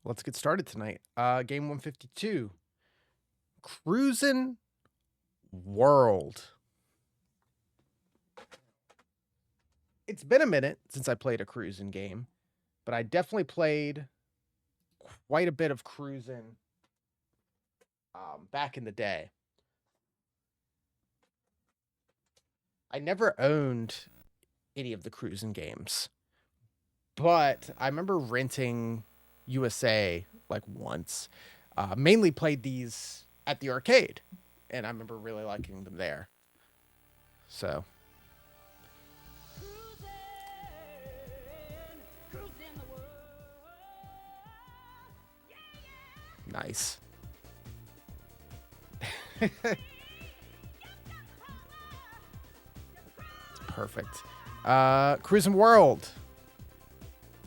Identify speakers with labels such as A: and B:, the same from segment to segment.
A: Let's get started tonight. Game 152. Cruis'n World. It's been a minute since I played a Cruis'n game, but I definitely played quite a bit of Cruis'n back in the day. I never owned any of the Cruis'n games, but I remember renting USA like once. Mainly played these at the arcade, and I remember really liking them there. So nice. Perfect. Cruis'n World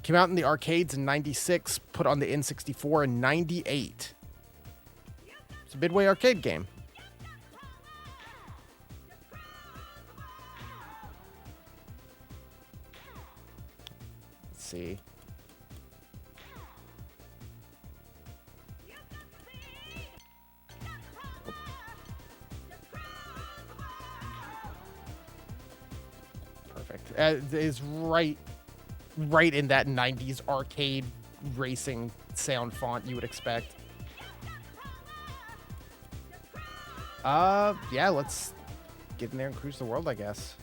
A: came out in the arcades in 96, put on the N64 in 98. It's a Midway arcade game. Let's see. Perfect. It is right in that 90s arcade racing sound font you would expect. Yeah, let's get in there and cruise the world, I guess.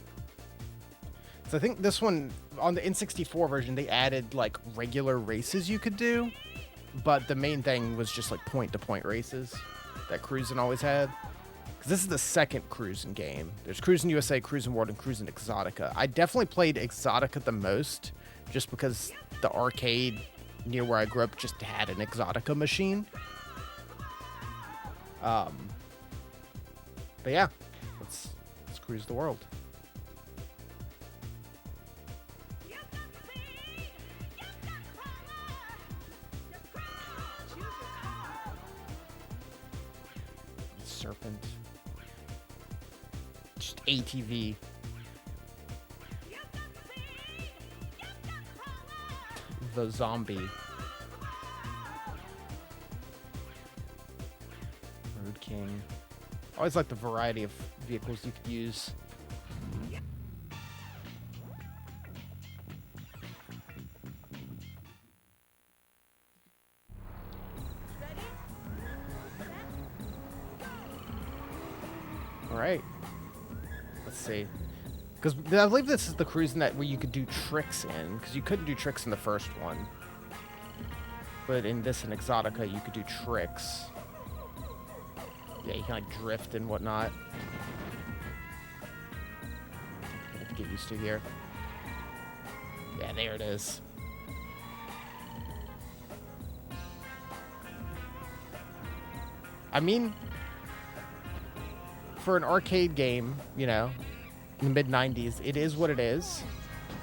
A: So I think this one, on the N64 version, they added, like, regular races you could do, but the main thing was just, like, point-to-point races that Cruis'n always had. Because this is the second Cruis'n game. There's Cruis'n USA, Cruis'n World, and Cruis'n Exotica. I definitely played Exotica the most, just because the arcade near where I grew up just had an Exotica machine. But yeah, let's cruise the world. Serpent. Just ATV. The zombie. Road King. I always like the variety of vehicles you could use. All right. Let's see. Because I believe this is the Cruis'n that where you could do tricks in, because you couldn't do tricks in the first one. But in this and Exotica, you could do tricks. Yeah, you can like drift and whatnot. I have to get used to here. Yeah, there it is. I mean, for an arcade game, you know, in the mid-90s, it is what it is.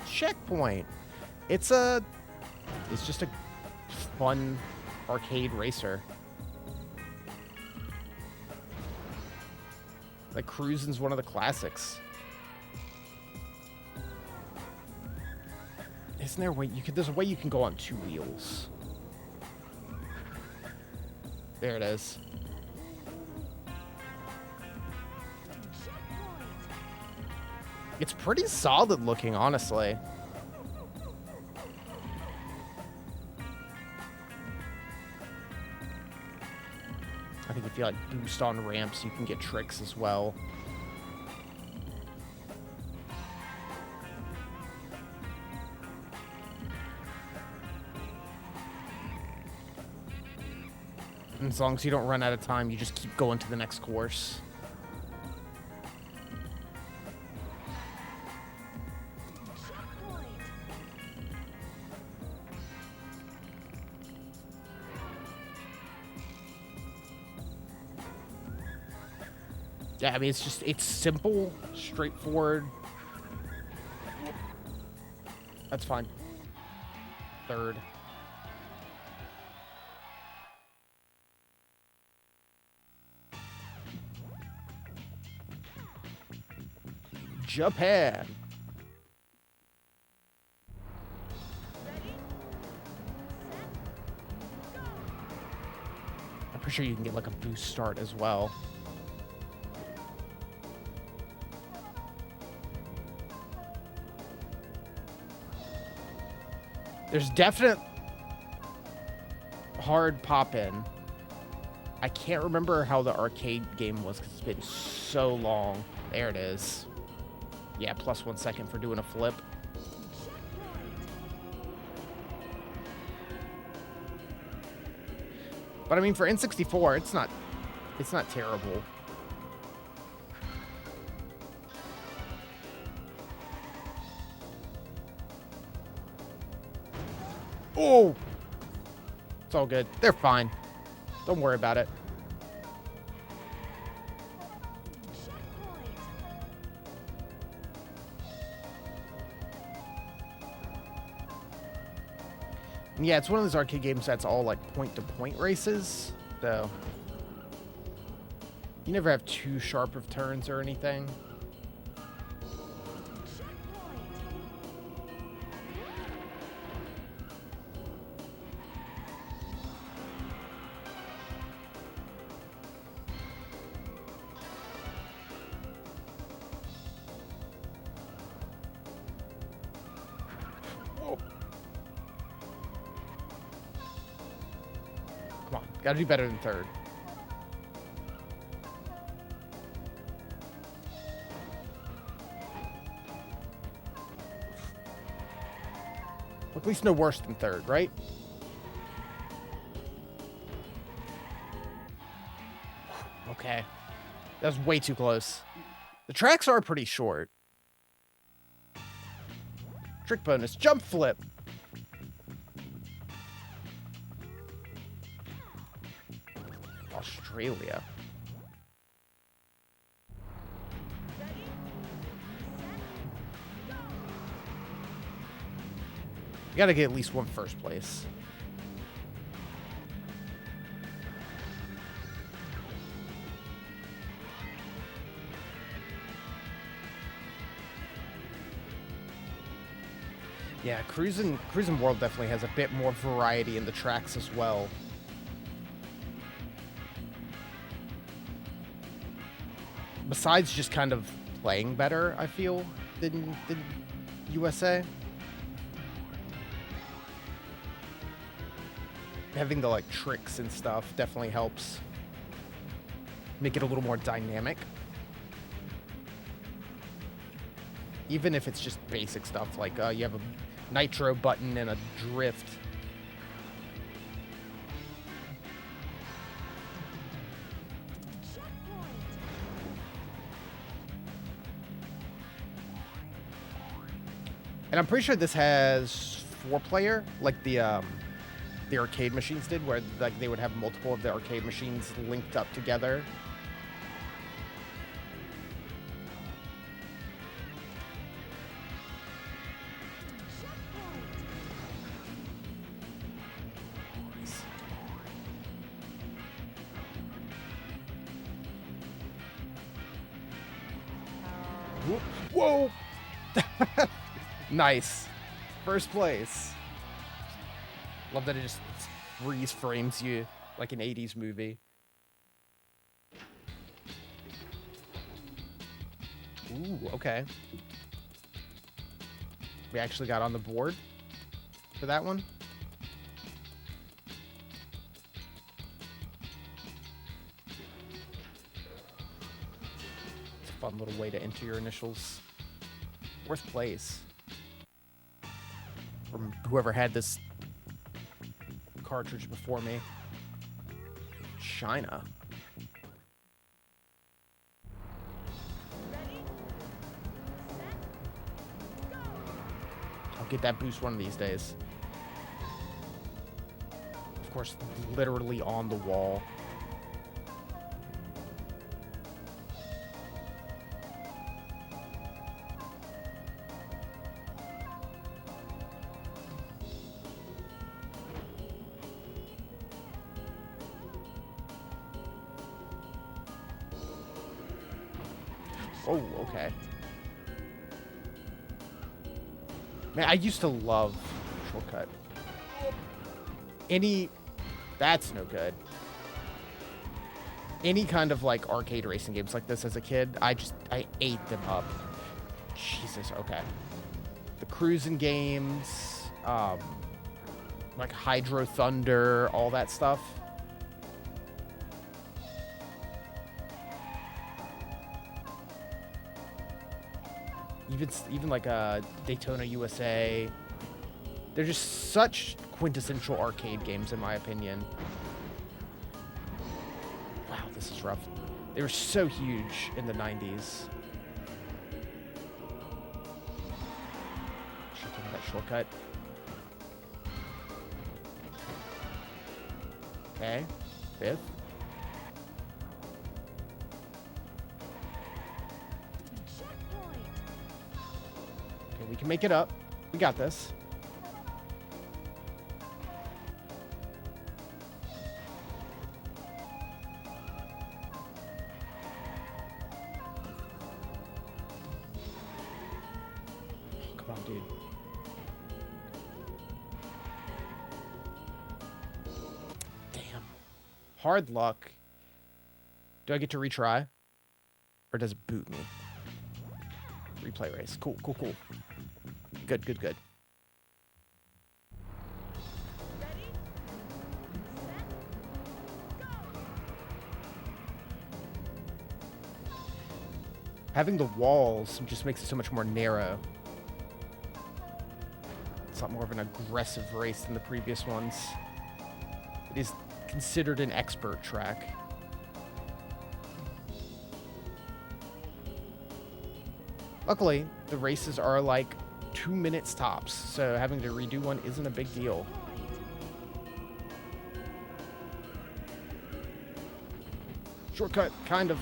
A: Checkpoint. It's just a fun arcade racer. Like, Cruis'n's one of the classics. Isn't there a way there's a way you can go on two wheels. There it is. It's pretty solid looking, honestly. I think if you like boost on ramps, you can get tricks as well. And as long as you don't run out of time, you just keep going to the next course. Yeah, I mean, it's simple, straightforward. That's fine. Third. Japan. pretty sure you can get like a boost start as well. There's definite hard pop-in. I can't remember how the arcade game was because it's been so long. There it is. Yeah, plus 1 second for doing a flip. But I mean, for N64, it's not terrible. Oh! It's all good. They're fine. Don't worry about it. Yeah, it's one of those arcade games that's all like point-to-point races, so you never have too sharp of turns or anything. Come on, gotta do better than third. At least no worse than third, right? Okay. That was way too close. The tracks are pretty short. Trick bonus, jump flip. Australia. You gotta get at least one first place. Yeah, Cruis'n World definitely has a bit more variety in the tracks as well. Besides just kind of playing better, I feel, than USA. Having the like tricks and stuff definitely helps make it a little more dynamic. Even if it's just basic stuff like you have a nitro button and a drift. And I'm pretty sure this has 4-player, like the arcade machines did, where like they would have multiple of the arcade machines linked up together. Whoa! Nice. First place. Love that it just freeze frames you like an 80s movie. Ooh, okay. We actually got on the board for that one. It's a fun little way to enter your initials. Fourth place. From whoever had this cartridge before me. China. I'll get that boost one of these days. Of course, literally on the wall. Oh, okay. Man, I used to love Shortcut. That's no good. Any kind of like arcade racing games like this as a kid, I ate them up. Jesus, okay. The Cruis'n games, like Hydro Thunder, all that stuff. Even like Daytona USA. They're just such quintessential arcade games, in my opinion. Wow, this is rough. They were so huge in the 90s. Should take that shortcut. Okay, 5th. Okay, we can make it up. We got this. Come on, dude. Damn. Hard luck. Do I get to retry? Or does it boot me? Replay race. Cool, cool, cool. Good, good, good.
B: Ready? Set, go!
A: Having the walls just makes it so much more narrow. It's a lot more of an aggressive race than the previous ones. It is considered an expert track. Luckily, the races are like 2 minutes tops, so having to redo one isn't a big deal. Shortcut, kind of.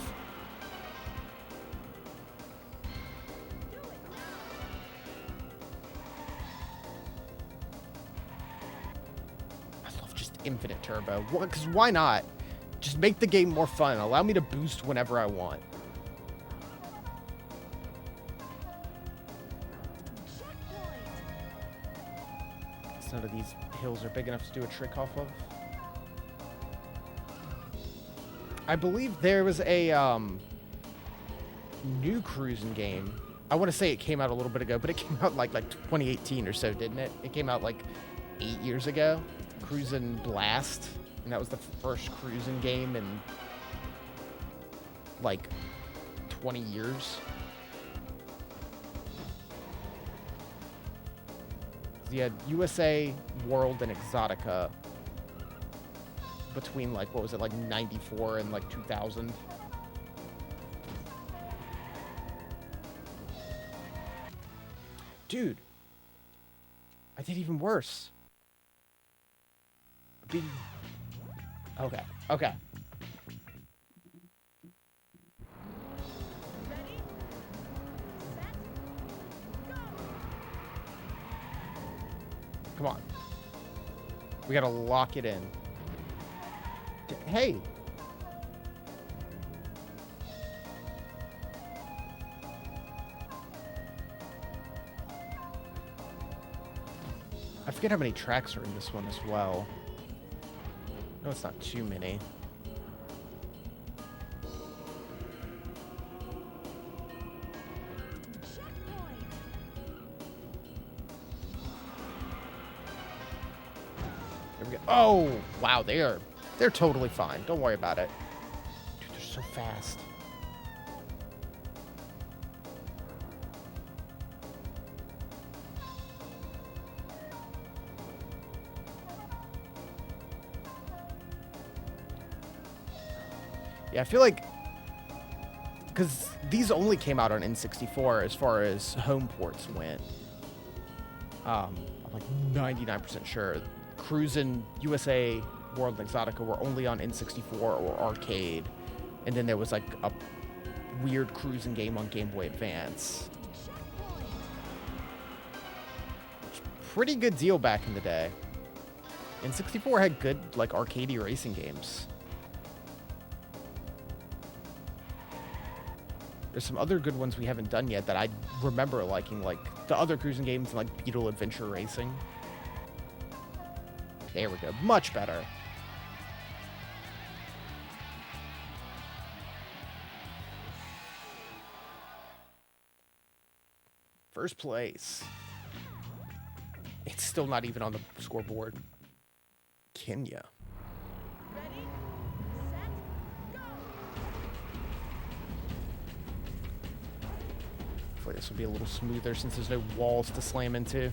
A: I love just infinite turbo. Because why not? Just make the game more fun. Allow me to boost whenever I want. None of these hills are big enough to do a trick off of. I believe there was a new Cruis'n game. I want to say it came out a little bit ago, but it came out like 2018 or so, didn't it? It came out like 8 years ago. Cruis'n Blast, and that was the first Cruis'n game in like 20 years. You had USA, World, and Exotica between, like, what was it, like 94 and like 2000. Dude, I did even worse. Okay, okay.
B: Ready? Set, go!
A: Come on. We gotta lock it in. Hey! I forget how many tracks are in this one as well. No, it's not too many.
B: Checkpoint!
A: There we go. Oh, wow, they're totally fine. Don't worry about it. Dude, they're so fast. Yeah, I feel like because these only came out on N64 as far as home ports went. I'm like 99% sure. Cruis'n, USA, World, and Exotica were only on N64 or arcade. And then there was like a weird Cruis'n game on Game Boy Advance.
B: Checkpoint!
A: Pretty good deal back in the day. N64 had good like arcadey racing games. There's some other good ones we haven't done yet that I remember liking, like the other Cruis'n games, like Beetle Adventure Racing. There we go. Much better. First place. It's still not even on the scoreboard. Kenya.
B: Ready, set, go!
A: Hopefully this will be a little smoother since there's no walls to slam into.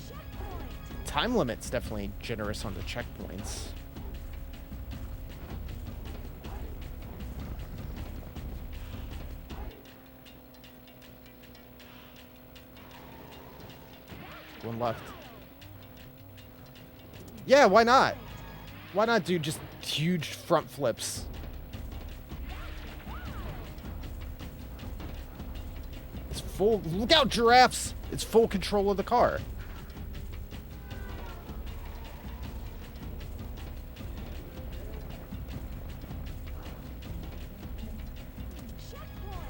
B: Checkpoint!
A: Time limit's definitely generous on the checkpoints. One left. Yeah, why not? Why not do just huge front flips? It's full. Look out, giraffes! It's full control of the car.
B: Checkpoint!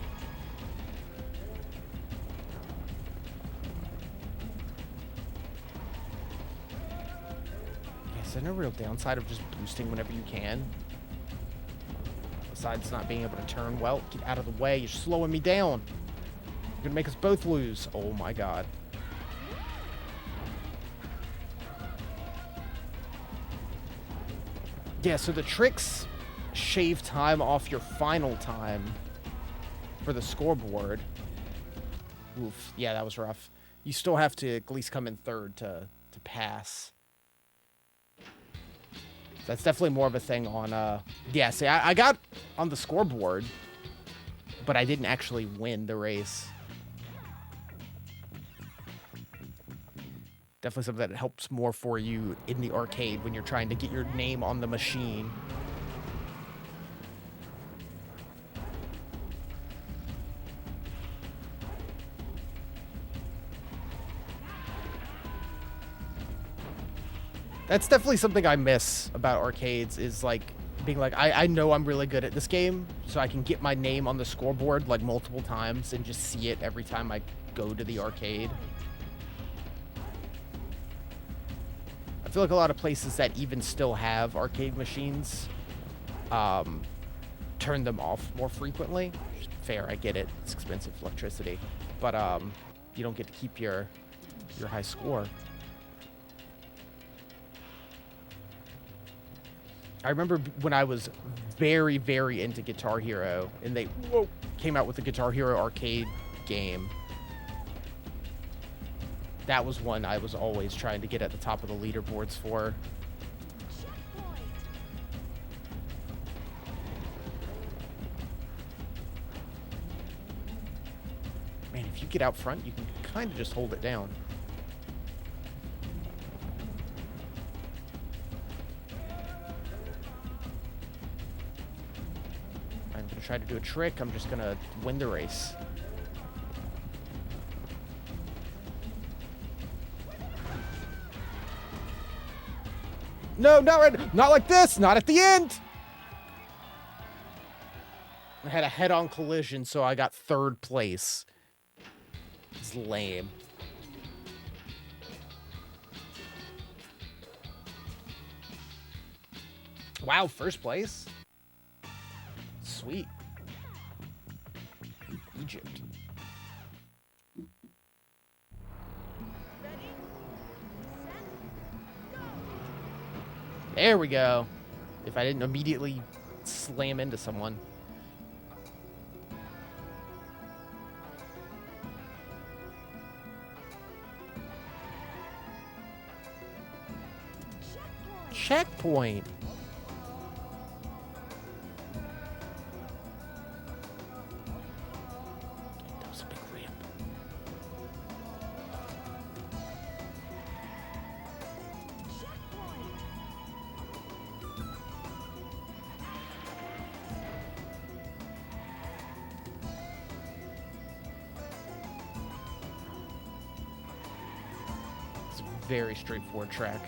A: Is there no real downside of just boosting whenever you can? Besides not being able to turn well. Get out of the way. You're slowing me down. You're gonna make us both lose. Oh my god. Yeah, so the tricks shave time off your final time for the scoreboard. Oof. Yeah, that was rough. You still have to at least come in third to pass. That's definitely more of a thing on, yeah, see, I got on the scoreboard, but I didn't actually win the race. Definitely something that helps more for you in the arcade when you're trying to get your name on the machine. That's definitely something I miss about arcades is like being like, I know I'm really good at this game, so I can get my name on the scoreboard like multiple times and just see it every time I go to the arcade. I feel like a lot of places that even still have arcade machines turn them off more frequently. Fair, I get it. It's expensive electricity. But you don't get to keep your high score. I remember when I was very, very into Guitar Hero, and they came out with the Guitar Hero arcade game. That was one I was always trying to get at the top of the leaderboards for.
B: Checkpoint!
A: Man, if you get out front, you can kind of just hold it down. I'm gonna try to do a trick. I'm just gonna win the race. No, not right. Not like this. Not at the end. I had a head-on collision, so I got third place. It's lame. Wow, first place? Sweet. Egypt.
B: Ready, set, go!
A: There we go. If I didn't immediately slam into someone.
B: Checkpoint!
A: Checkpoint. That was a big ramp.
B: Checkpoint!
A: It's a very straightforward track.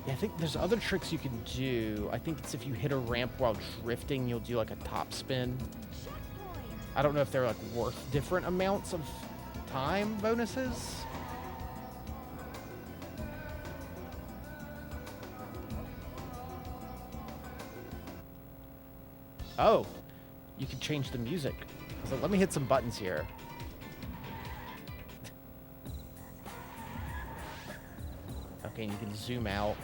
A: Yeah, I think there's other tricks you can do. I think it's if you hit a ramp while drifting, you'll do like a top spin.
B: Checkpoint.
A: I don't know if they're like worth different amounts of time bonuses. Oh, you can change the music. So let me hit some buttons here. Okay, you can zoom out.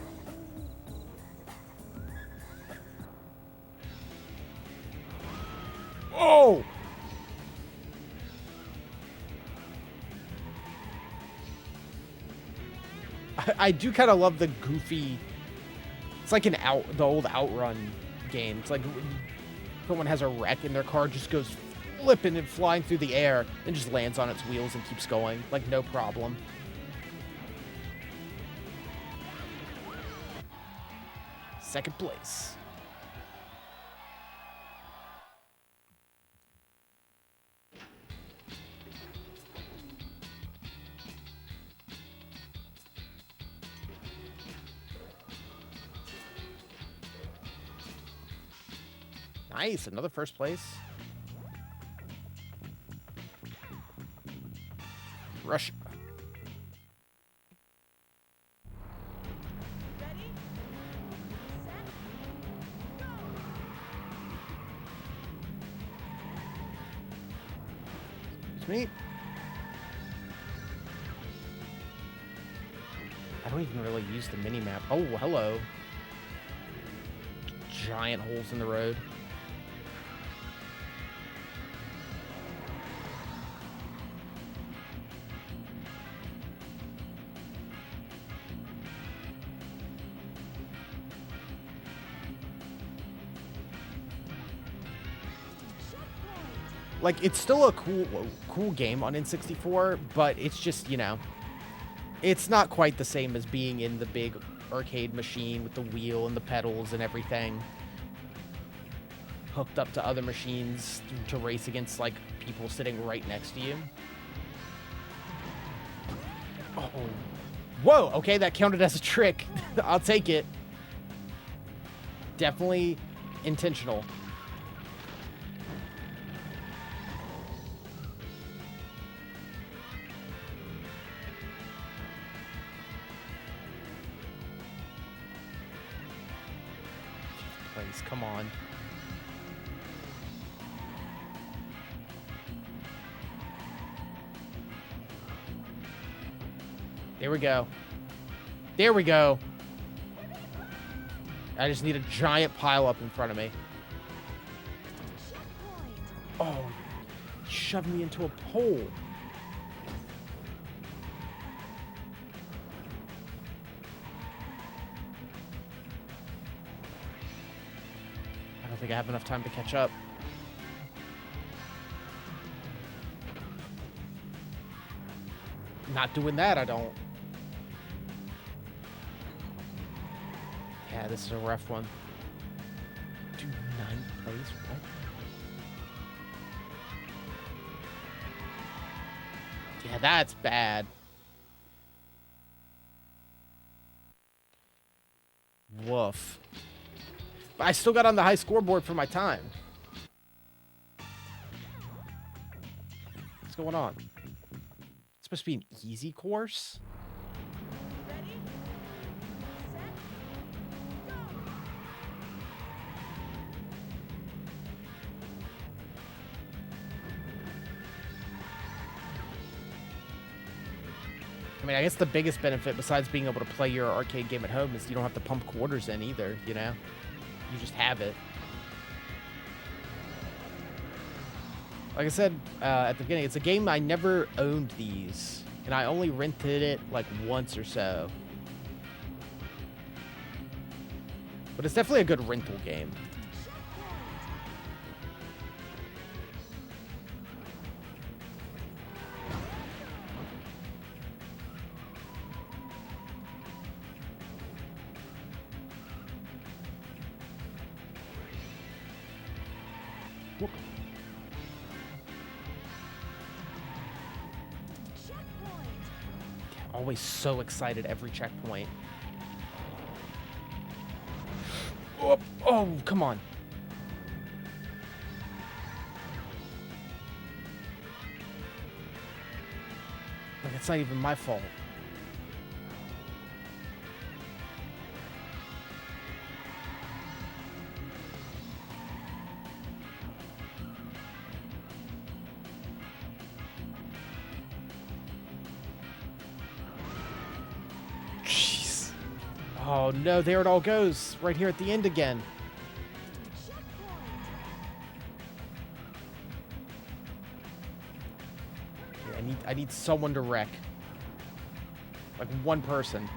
A: Oh! I do kind of love the goofy. It's like the old Outrun game. It's like someone has a wreck and their car just goes flipping and flying through the air and just lands on its wheels and keeps going. Like, no problem. Second place. Nice, another first place. Rush.
B: Ready, set, go.
A: It's me. I don't even really use the mini map. Oh, hello. Giant holes in the road. Like, it's still a cool game on N64, but it's just, you know, it's not quite the same as being in the big arcade machine with the wheel and the pedals and everything. Hooked up to other machines to race against, like, people sitting right next to you. Oh. Whoa, okay, that counted as a trick. I'll take it. Definitely intentional. Place, come on. There we go. There we go. I just need a giant pile up in front of me.
B: Checkpoint.
A: Oh, shoved me into a pole. I don't think I have enough time to catch up. Not doing that, I don't. Yeah, this is a rough one. Do 9th place? What? Yeah, that's bad. Woof. But I still got on the high scoreboard for my time. What's going on? It's supposed to be an easy course?
B: Ready, set, go.
A: I mean, I guess the biggest benefit, besides being able to play your arcade game at home, is you don't have to pump quarters in either, you know? You just have it. Like I said at the beginning, it's a game I never owned these, and I only rented it like once or so. But it's definitely a good rental game. Whoop.
B: Checkpoint.
A: Always so excited every checkpoint. Oh, oh, come on. Like, it's not even my fault. Jeez. Oh, no, there it all goes. Right here at the end again. Okay, I need someone to wreck. Like, one person.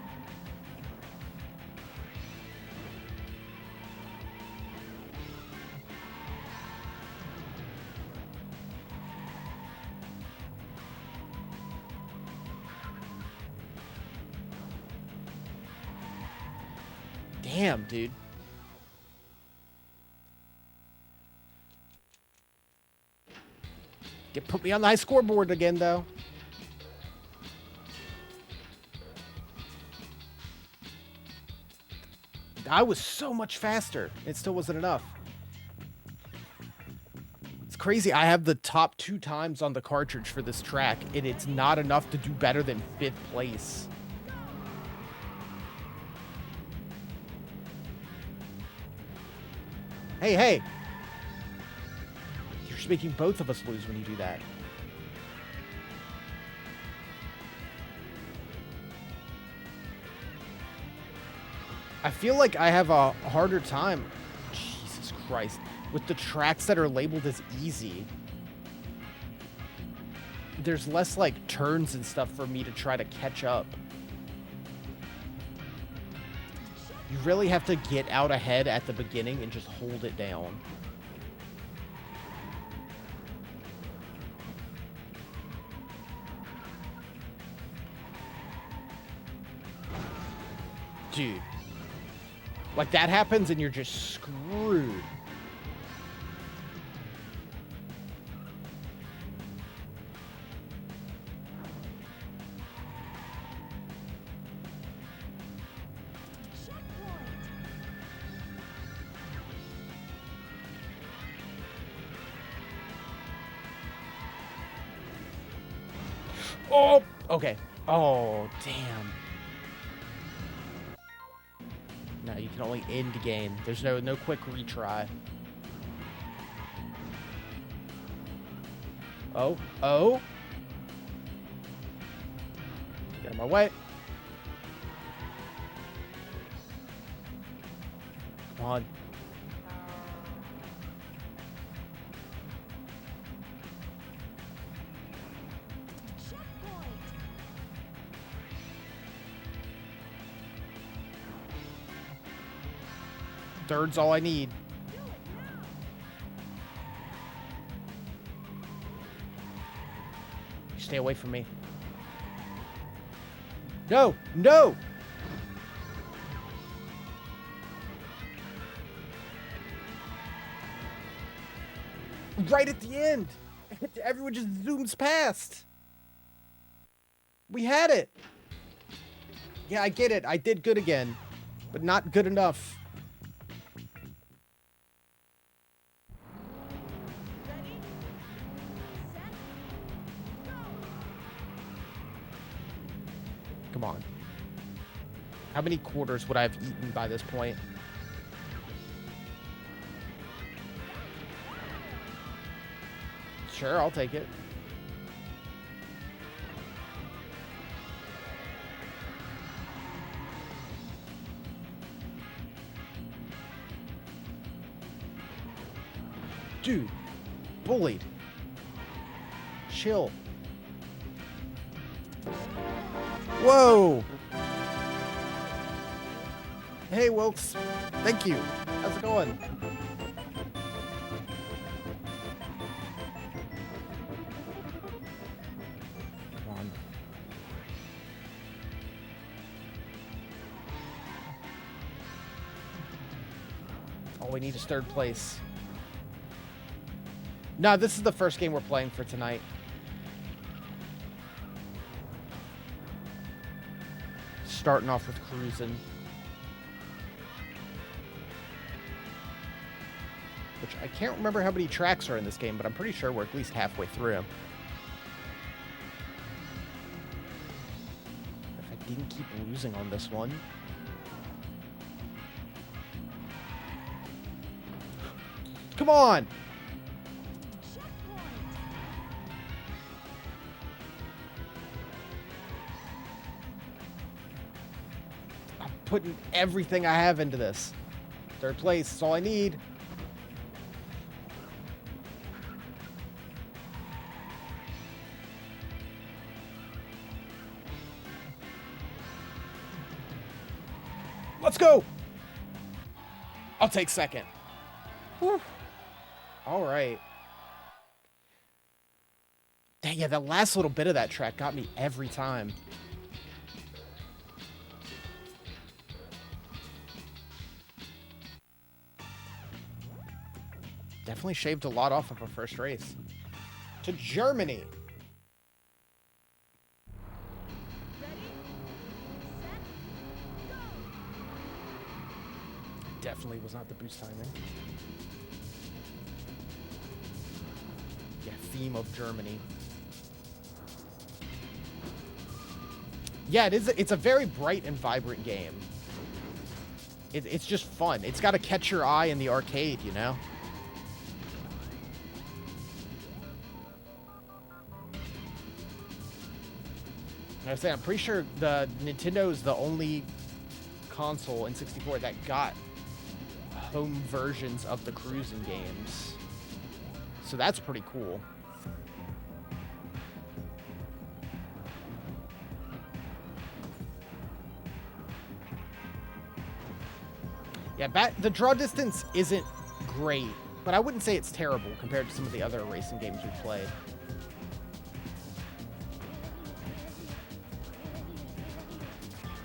A: Damn, dude. Put me on the high scoreboard again, though. I was so much faster. It still wasn't enough. It's crazy. I have the top 2 times on the cartridge for this track, and it's not enough to do better than 5th place. Hey, hey. You're just making both of us lose when you do that. I feel like I have a harder time, Jesus Christ, with the tracks that are labeled as easy. There's less, like, turns and stuff for me to try to catch up. You really have to get out ahead at the beginning and just hold it down. Dude. Like, that happens and you're just screwed. Oh, okay. Oh, damn. No, you can only end game. There's no quick retry. Oh, oh. Get out of my way. Come on. Third's all I need. Stay away from me. No! No! Right at the end! Everyone just zooms past. We had it. Yeah, I get it. I did good again. But not good enough. Come on. How many quarters would I have eaten by this point? Sure, I'll take it. Dude, bullied. Chill. Whoa! Hey, Wilkes. Thank you. How's it going? Come on. All we need is 3rd place. No, this is the first game we're playing for tonight. Starting off with Cruis'n. which I can't remember how many tracks are in this game, but I'm pretty sure we're at least halfway through. If I didn't keep losing on this one. Come on!
B: Checkpoint.
A: I'm putting everything I have into this. Third place is all I need. Let's go! I'll take second. Whew. All right. Yeah, that last little bit of that track got me every time. Definitely shaved a lot off of our first race. To Germany.
B: Ready, set, go.
A: Definitely was not the boost timing. Yeah, theme of Germany. Yeah, it is. It's a very bright and vibrant game. It's just fun. It's got to catch your eye in the arcade, you know? Like I say, I'm pretty sure the Nintendo is the only console N64 that got home versions of the Cruis'n games. So that's pretty cool. Yeah, the draw distance isn't great, but I wouldn't say it's terrible compared to some of the other racing games we've played.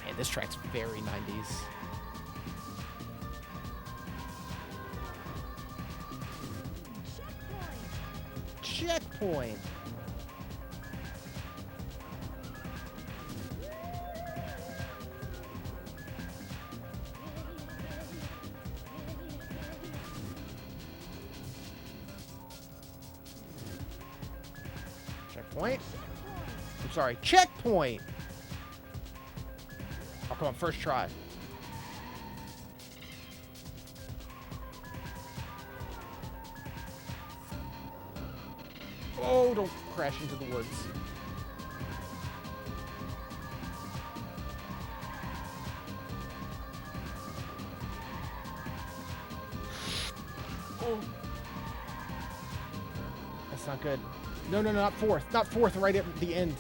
A: Man, this track's very 90s. Checkpoint! Checkpoint? I'm sorry, checkpoint! Oh, come on, first try. Oh, don't crash into the woods. Oh. That's not good. No, no, no, not fourth. Not fourth, right at the end.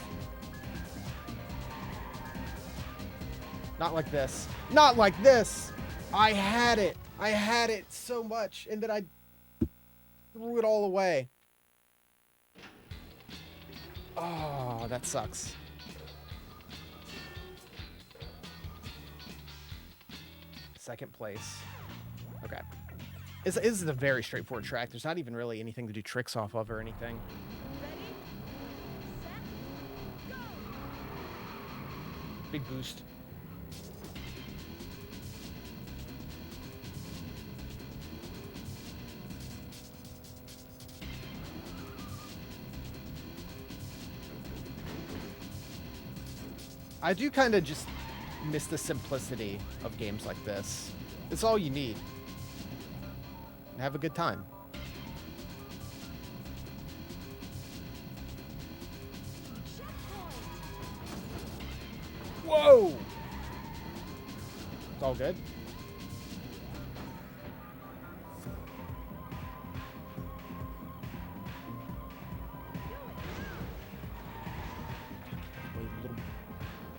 A: Not like this. Not like this! I had it. I had it so much, and then I threw it all away. Oh, that sucks. Second place. Okay. This is a very straightforward track. There's not even really anything to do tricks off of or anything.
B: Ready, set, go.
A: Big boost. I do kind of just miss the simplicity of games like this. It's all you need. And have a good time. Whoa! It's all good. Wait, little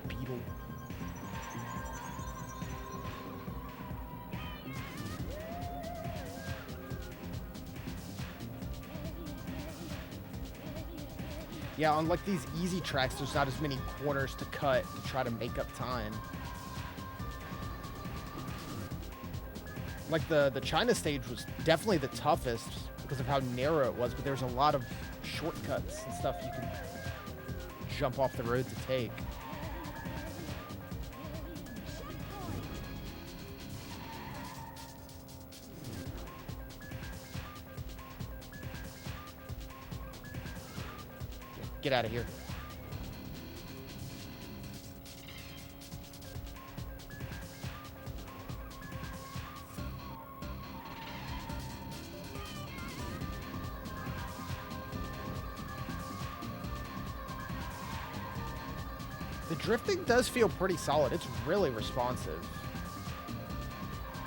A: beetle. Yeah, on like these easy tracks, there's not as many corners to cut to try to make up time. Like the China stage was definitely the toughest because of how narrow it was, but there's a lot of shortcuts and stuff you could jump off the road to take. Get out of here. The drifting does feel pretty solid. It's really responsive.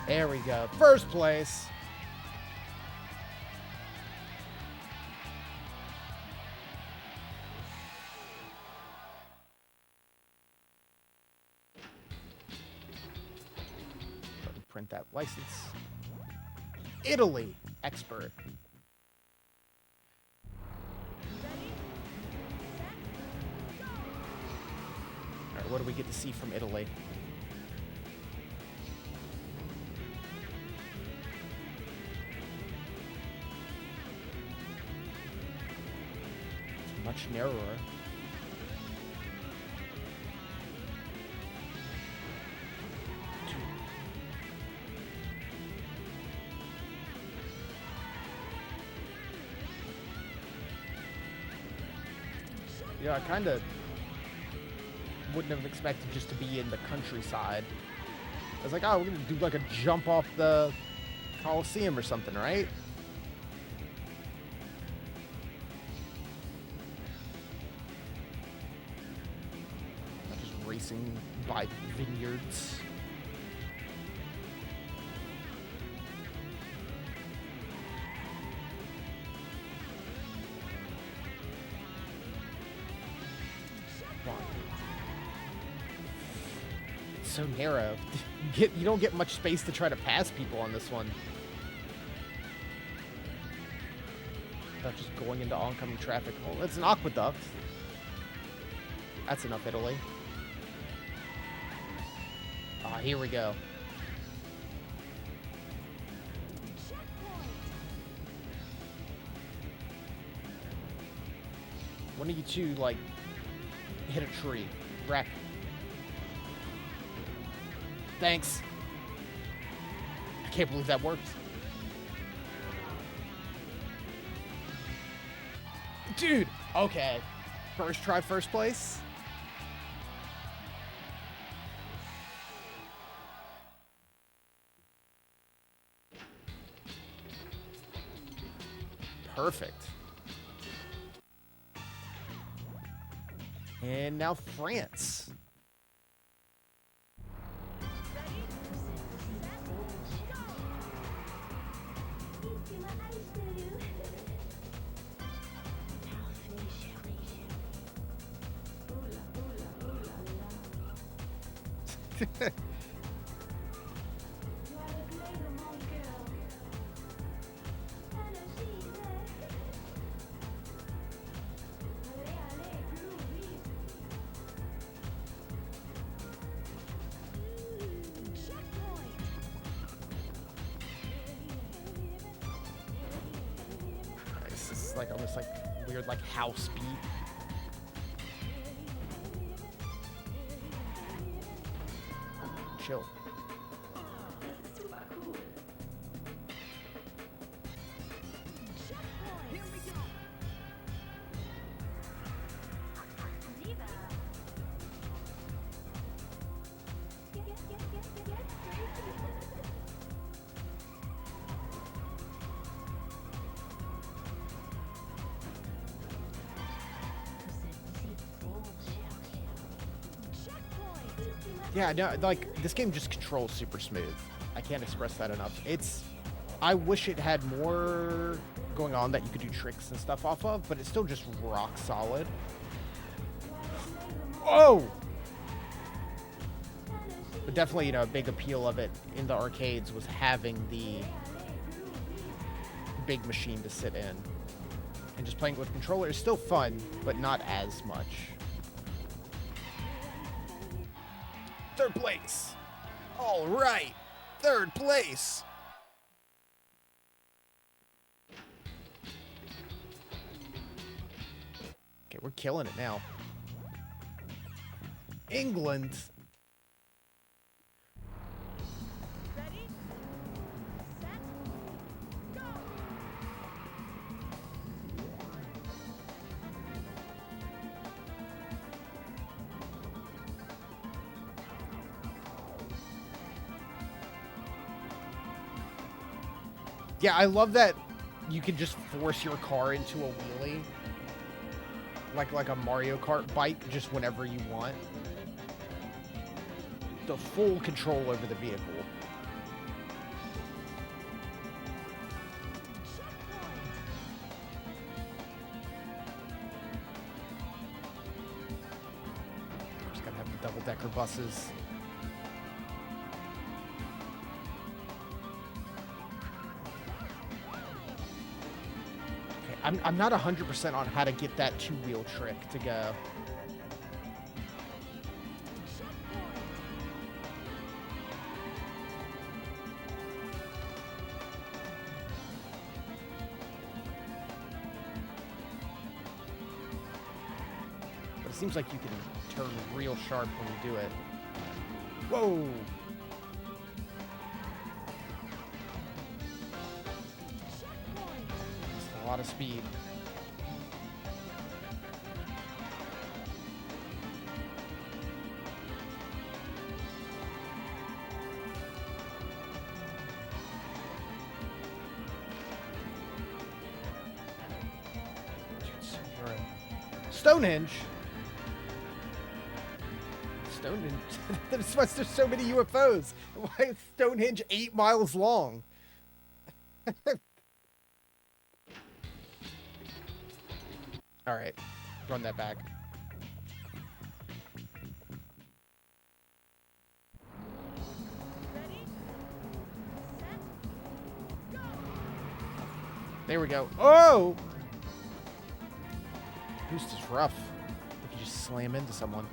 A: There we go. First place. Print that license. Italy expert. All right, what do we get to see from Italy? It's much narrower. Yeah, I kind of wouldn't have expected just to be in the countryside. I was like, oh, we're going to do like a jump off the Coliseum or something, right? Not just racing by vineyards. So narrow. You don't get much space to try to pass people on this one. Without just going into oncoming traffic. Oh, it's an aqueduct. That's enough, Italy. Ah, here we go. One of you two, like, hit a tree. Wreck. Thanks. I can't believe that worked. Dude, okay. First try, first place. Perfect. And now France. This is like almost like weird like house beat. Chill. Yeah, no, like, this game just controls super smooth. I can't express that enough. I wish it had more going on that you could do tricks and stuff off of, but it's still just rock solid. Oh! But definitely, a big appeal of it in the arcades was having the big machine to sit in. And just playing it with a controller is still fun, but not as much. Third place. All right. Third place. Okay, we're killing it now. England.
B: Ready, set, go!
A: Yeah, I love that you can just force your car into a wheelie. Like a Mario Kart bike, just whenever you want. The full control over the vehicle. Just gotta have the double-decker buses. Okay, I'm not 100% on how to get that two-wheel trick to go. It seems like you can turn real sharp when you do it. Whoa! That's a lot of speed. Stonehenge? Stonehenge? That's why there's so many UFOs. Why is Stonehenge 8 miles long? Alright. Run that back.
B: Ready? Set. Go!
A: There we go. Oh! Boost is rough. If you just slam into someone.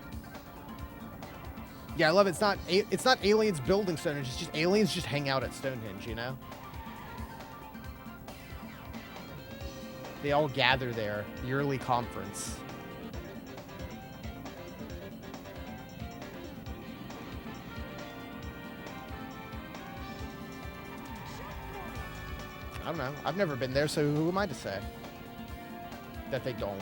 A: Yeah, I love it. It's not aliens building Stonehenge. It's just aliens just hang out at Stonehenge, you know? They all gather there. Yearly conference. I don't know. I've never been there, so who am I to say that they don't?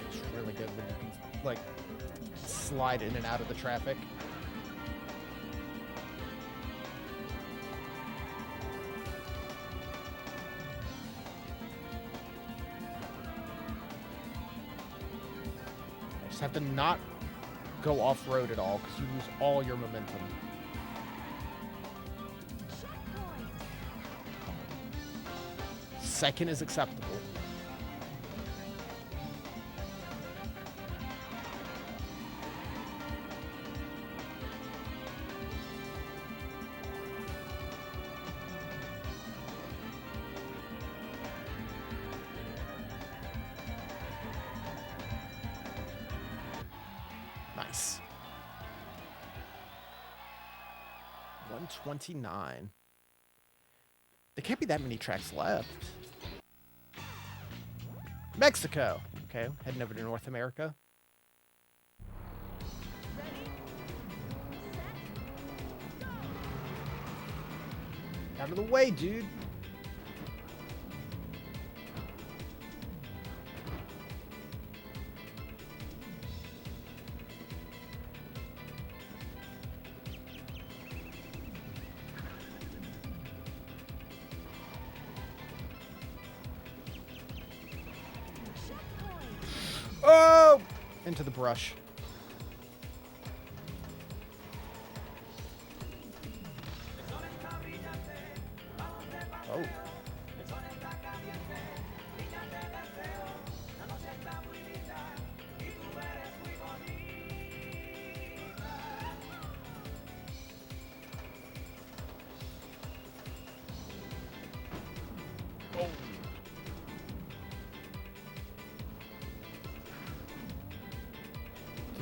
A: It's really good when you can, like, slide in and out of the traffic. Just have to not go off-road at all, because you lose all your momentum. Second is acceptable. Nice. 129. There can't be that many tracks left. Mexico. Okay, heading over to North America.
B: Ready? Set. Go!
A: Out of the way, dude. Oh! Into the brush. Oh.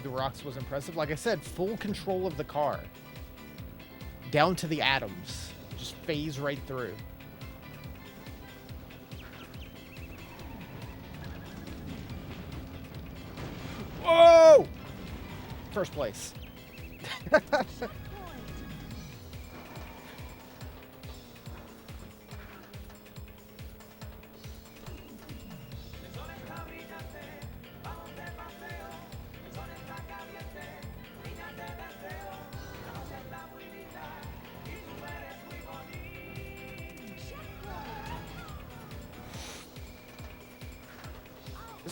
A: The rocks was impressive. Like I said, full control of the car. Down to the atoms. Just phase right through. Whoa! First place.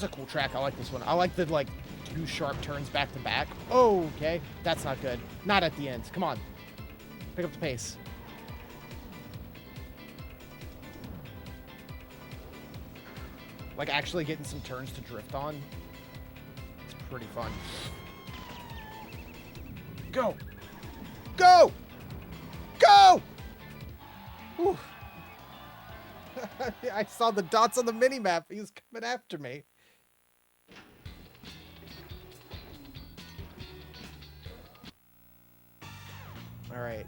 A: is a cool track. I like this one. I like the, like, 2 sharp turns back to back. Oh, okay. That's not good. Not at the end. Come on. Pick up the pace. Like, actually getting some turns to drift on. It's pretty fun. Go! Go! Go! Whew. I saw the dots on the minimap. He was coming after me. All right.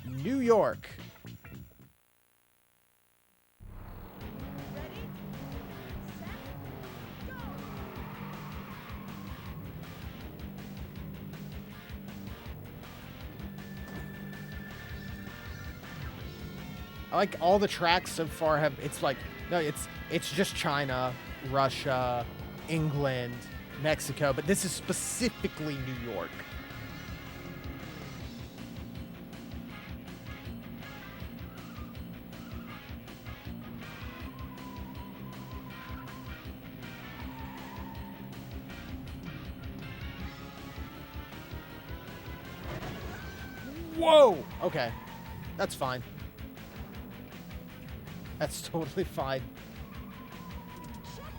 A: New York.
B: Ready, set, go!
A: I like all the tracks so far have, it's like, no, it's just China, Russia, England, Mexico, but this is specifically New York. Whoa! Okay. That's fine. That's totally fine.
B: Checkpoint!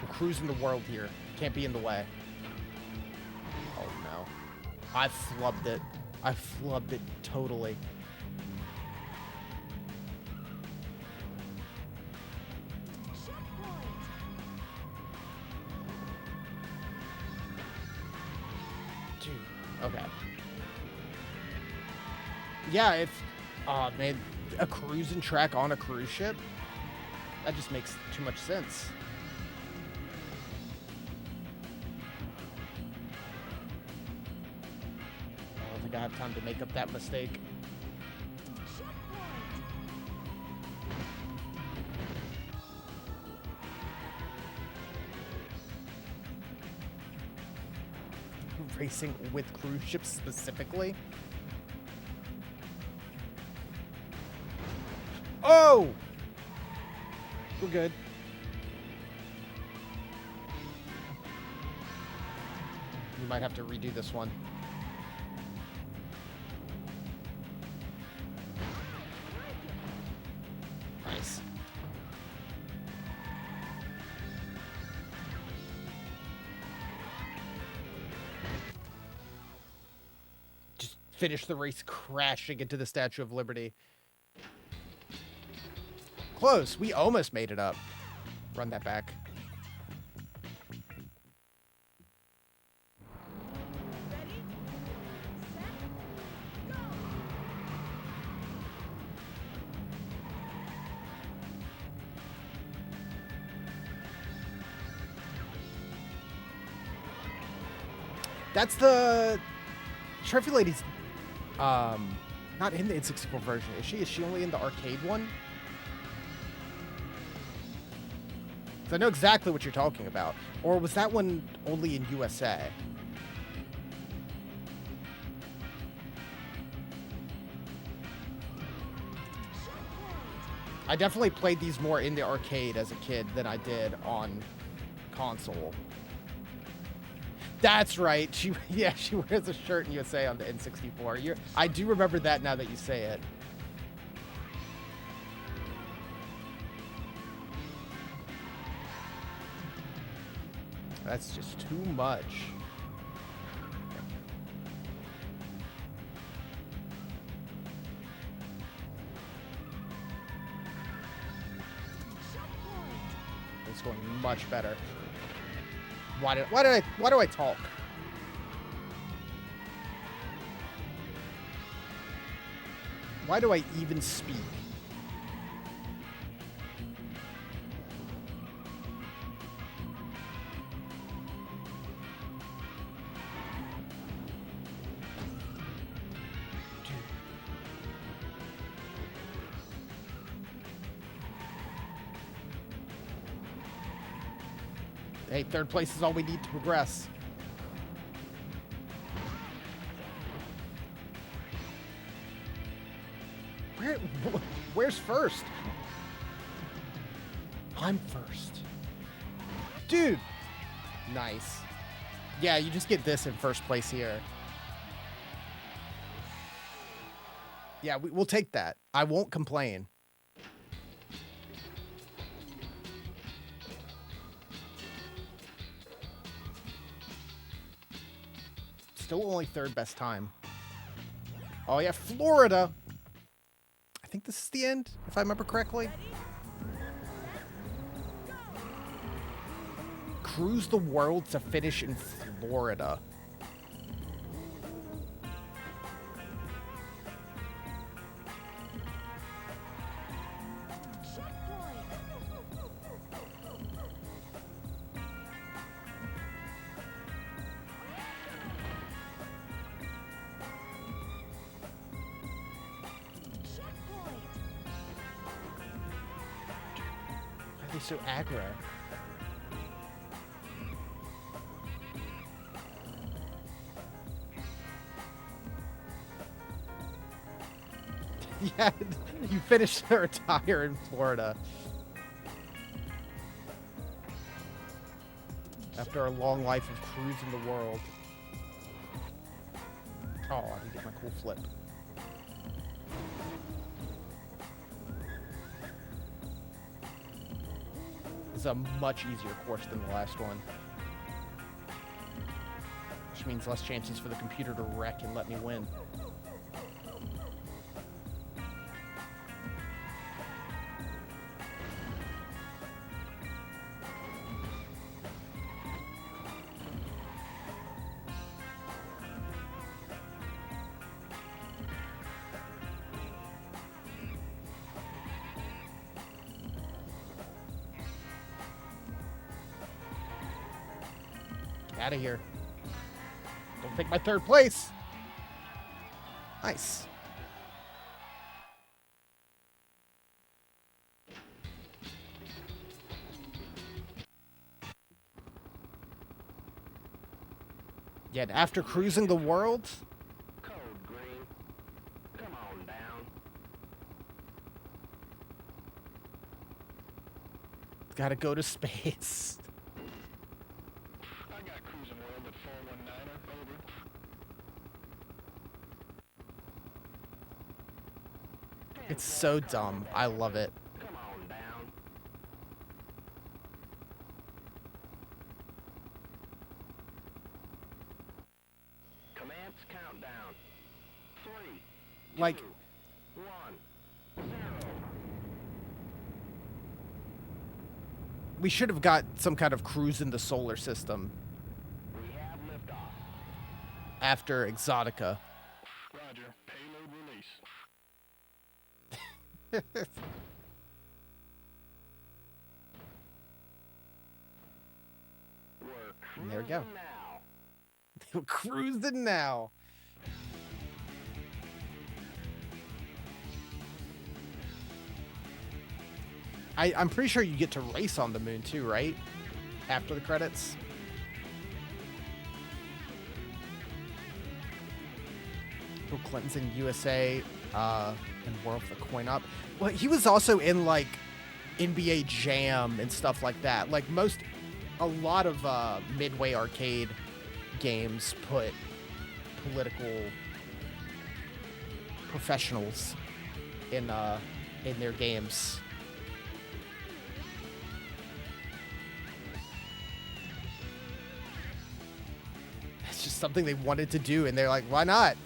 A: We're cruising the world here. Can't be in the way. Oh no. I flubbed it. I flubbed it totally.
B: Checkpoint!
A: Dude. Okay. Yeah, if... Oh, man. A cruising track on a cruise ship? That just makes too much sense. I don't think I have time to make up that mistake.
B: Checkpoint!
A: Racing with cruise ships specifically? Oh! We're good. We might have to redo this one. Nice. Just finish the race crashing into the Statue of Liberty. Close. We almost made it up. Run that back.
B: Ready, set, go!
A: That's the Trophy Lady's not in the N64 version, is she? Is she only in the arcade one? 'Cause I know exactly what you're talking about. Or was that one only in USA? I definitely played these more in the arcade as a kid than I did on console. That's right. She wears a shirt in USA on the N64. I do remember that now that you say it. That's just too much. It's going much better. Why do I talk? Why do I even speak? Hey, third place is all we need to progress. Where's first? I'm first. Dude. Nice. Yeah, you just get this in first place here. Yeah, we'll take that. I won't complain. Still only third best time. Oh yeah, Florida. I think this is the end, if I remember correctly. Cruise the world to finish in Florida. Why are they so aggro? Yeah, you finished to retire in Florida. After a long life of cruising the world. Oh, I didn't get my cool flip. This is a much easier course than the last one. Which means less chances for the computer to wreck and let me win. Out of here. Don't take my third place. Nice. Yeah, and after cruising the world,
C: Code green. Come on down.
A: gotta go to space.
C: I got Cruis'n World at 419er. Over.
A: It's so dumb. I love it.
C: Come on down. Commence countdown. 3,
A: Like,
C: 2, 1, 0.
A: we should have got some kind of cruise in the solar system
C: We have liftoff.
A: after Exotica.
C: Roger. Payload release. We're
A: And there we go.
C: cruising now.
A: We're cruising now. I'm pretty sure you get to race on the moon too, right? After the credits. Bill Clinton's in USA, and World of the Coin Op. Well, he was also in like NBA Jam and stuff like that. Like a lot of Midway arcade games put political professionals in their games. It's just something they wanted to do, and they're like, why not?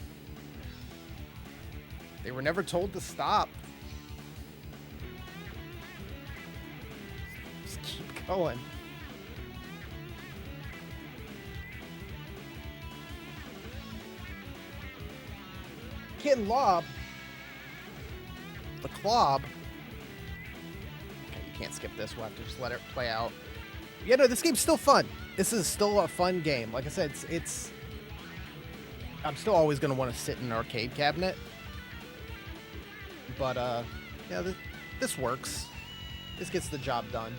A: They were never told to stop. Just keep going. Ken Lob. The Clob. Okay, you can't skip this. We'll have to just let it play out. Yeah, no, this game's still fun. This is still a fun game. Like I said, it's I'm still always going to want to sit in an arcade cabinet. But, yeah, this works. This gets the job done.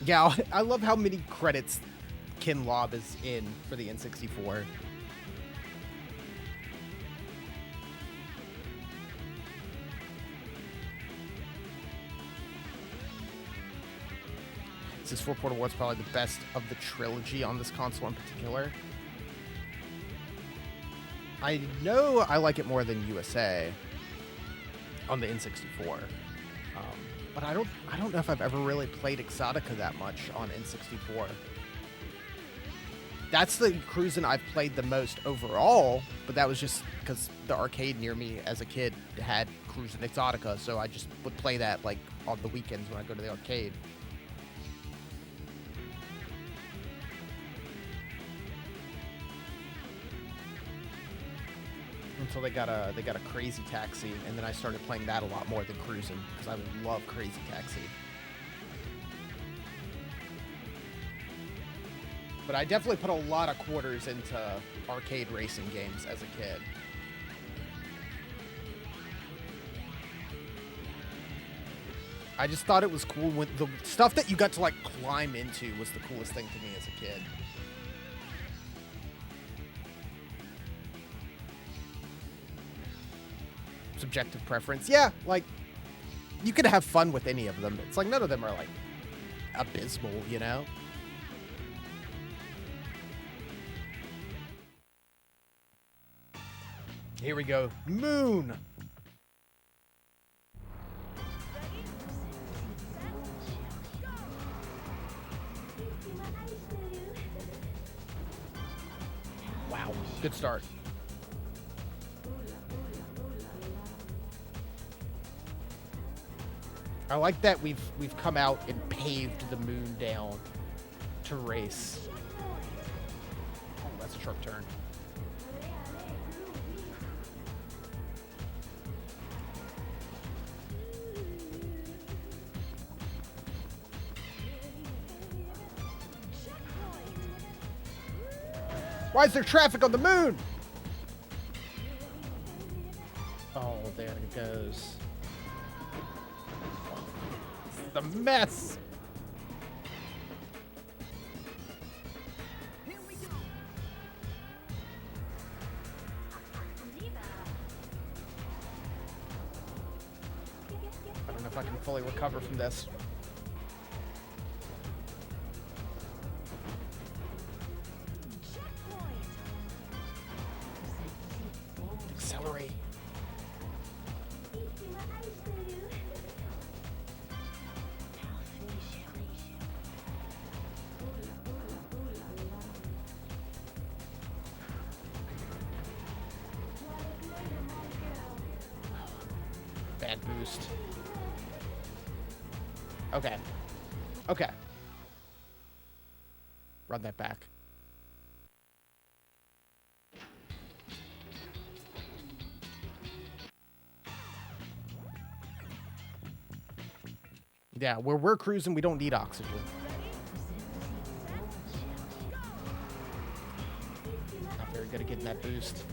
A: Yeah, I love how many credits Ken Lob is in for the N64. N64 Portable was probably the best of the trilogy on this console in particular. I know I like it more than USA on the N64. But I don't know if I've ever really played Exotica that much on N64. That's the Cruis'n I've played the most overall, but that was just because the arcade near me as a kid had Cruis'n Exotica, so I just would play that like on the weekends when I go to the arcade. Until they got a Crazy Taxi, and then I started playing that a lot more than Cruis'n because I love Crazy Taxi. But I definitely put a lot of quarters into arcade racing games as a kid. I just thought it was cool when the stuff that you got to like climb into was the coolest thing to me as a kid. Subjective preference. Yeah, like you could have fun with any of them. It's like none of them are like abysmal, you know? Here we go. Moon. Wow, good start. I like that we've come out and paved the moon down to race. Oh, that's a sharp turn. Why is there traffic on the moon? Oh, there it goes. This is a mess.
B: Here we go.
A: I don't know if I can fully recover from this. Accelerate. Bad boost. Okay. Okay. Run that back. Yeah, where we're cruising, we don't need oxygen. Not very good at getting that boost.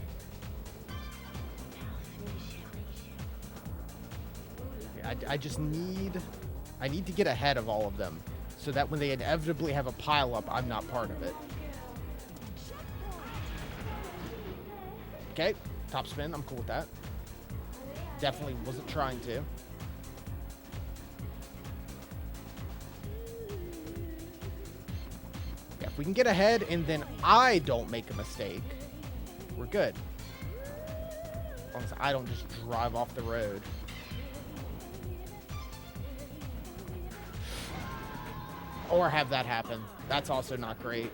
A: Yeah, I just need... I need to get ahead of all of them so that when they inevitably have a pileup, I'm not part of it. Okay, top spin. I'm cool with that. Definitely wasn't trying to. Yeah, if we can get ahead and then I don't make a mistake, we're good. As long as I don't just drive off the road. Or have that happen. That's also not great.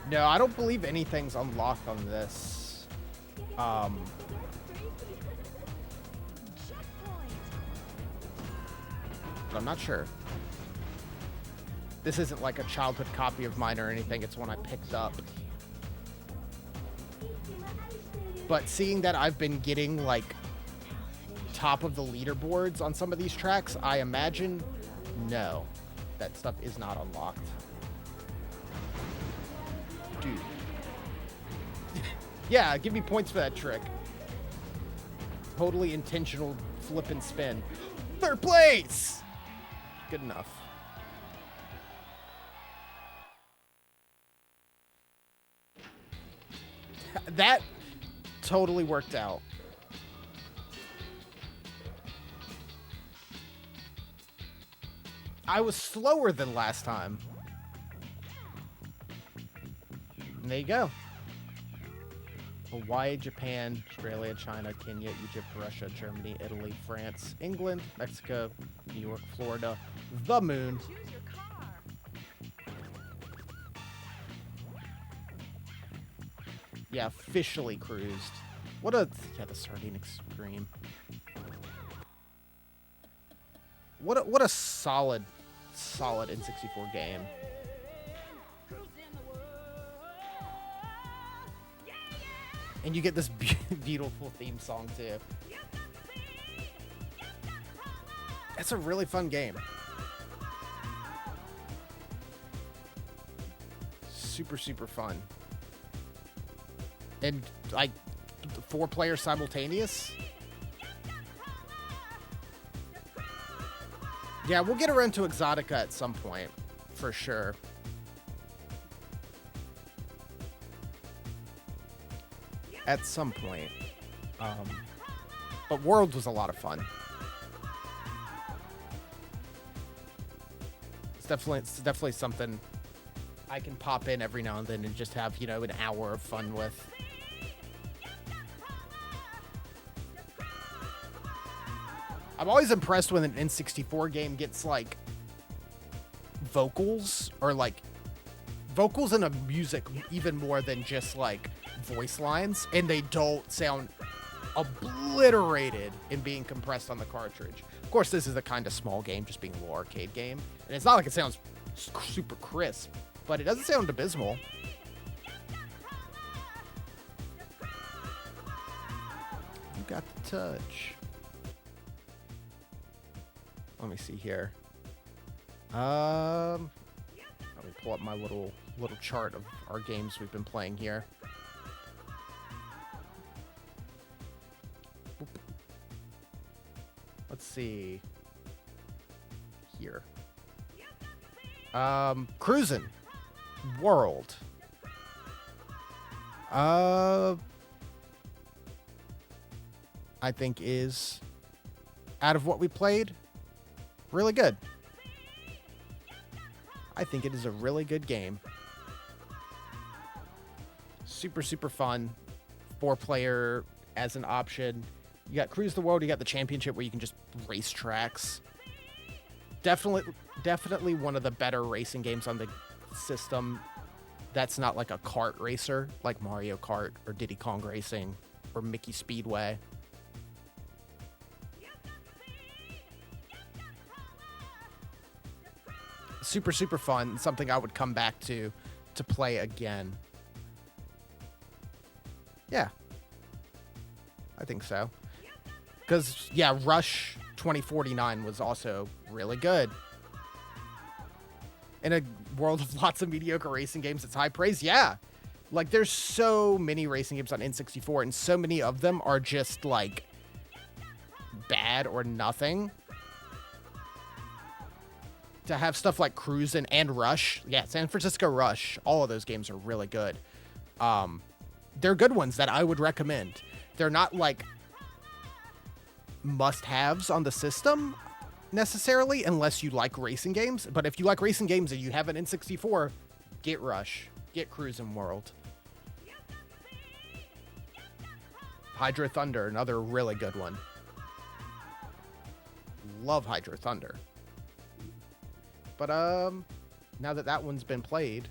A: No, I don't believe anything's unlocked on this. But I'm not sure. This isn't like a childhood copy of mine or anything. It's one I picked up. But seeing that I've been getting, like, top of the leaderboards on some of these tracks, I imagine, no, that stuff is not unlocked. Dude. Yeah, give me points for that trick. Totally intentional flip and spin. Third place! Good enough. That totally worked out. I was slower than last time. And there you go. Hawaii, Japan, Australia, China, Kenya, Egypt, Russia, Germany, Italy, France, England, Mexico, New York, Florida, the moon.
B: Choose your car.
A: Yeah, officially cruised. What a... Yeah, the Sardine Extreme. What a solid N64 game.
B: Cruising the world. Yeah, yeah.
A: And you get this beautiful theme song, too. It's a really fun game. Super, super fun. And, like, 4-player simultaneous. Yeah, we'll get around to Exotica at some point, for sure. At some point. But World was a lot of fun. It's definitely something I can pop in every now and then and just have, you know, an hour of fun with. I'm always impressed when an N64 game gets, like, vocals, or, like, vocals in a music even more than just, like, voice lines, and they don't sound obliterated in being compressed on the cartridge. Of course, this is a kind of small game, just being a little arcade game, and it's not like it sounds super crisp, but it doesn't sound abysmal. You got the touch. Let me see here. Let me pull up my little chart of our games we've been playing here. Boop. Let's see. Here. Cruis'n. World. I think is, out of what we played, really good. I think it is a really good game. Super, super fun. 4-player as an option. You got Cruise the World, you got the Championship where you can just race tracks. Definitely one of the better racing games on the system that's not like a kart racer, like Mario Kart or Diddy Kong Racing or Mickey Speedway. Super, super fun. Something I would come back to play again. Yeah. I think so. Because, yeah, Rush 2049 was also really good. In a world of lots of mediocre racing games, it's high praise. Yeah. Like, there's so many racing games on N64, and so many of them are just, like, bad or nothing. To have stuff like Cruis'n and Rush. Yeah, San Francisco Rush. All of those games are really good. They're good ones that I would recommend. They're not, like, must-haves on the system, necessarily, unless you like racing games. But if you like racing games and you have an N64, get Rush. Get Cruis'n World. Hydro Thunder, another really good one. Love Hydro Thunder. But, now that that one's been played,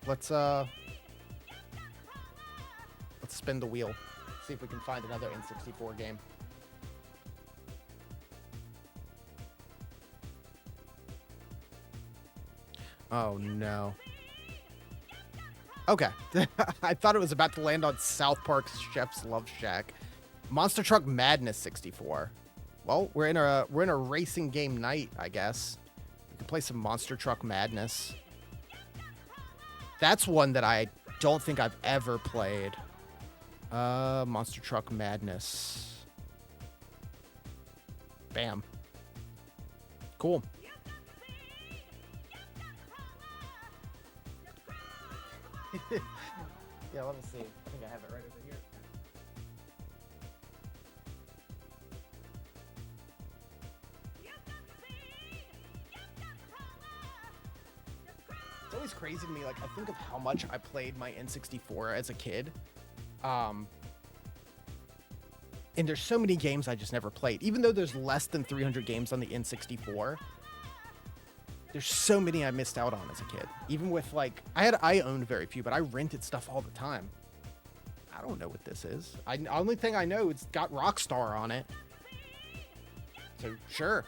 A: let's spin the wheel. See if we can find another N64 game. Oh, no. Okay. I thought it was about to land on South Park's Chef's Love Shack. Monster Truck Madness 64. Well, we're in a racing game night, I guess. We can play some Monster Truck Madness. That's one that I don't think I've ever played. Monster Truck Madness. Bam. Cool. Yeah, let me see. I think I have it right over here. It's always crazy to me. Like, I think of how much I played my N64 as a kid. And there's so many games I just never played. Even though there's less than 300 games on the N64, there's so many I missed out on as a kid. Even with, like, I owned very few, but I rented stuff all the time. I don't know what this is. The only thing I know, it's got Rockstar on it. So, sure.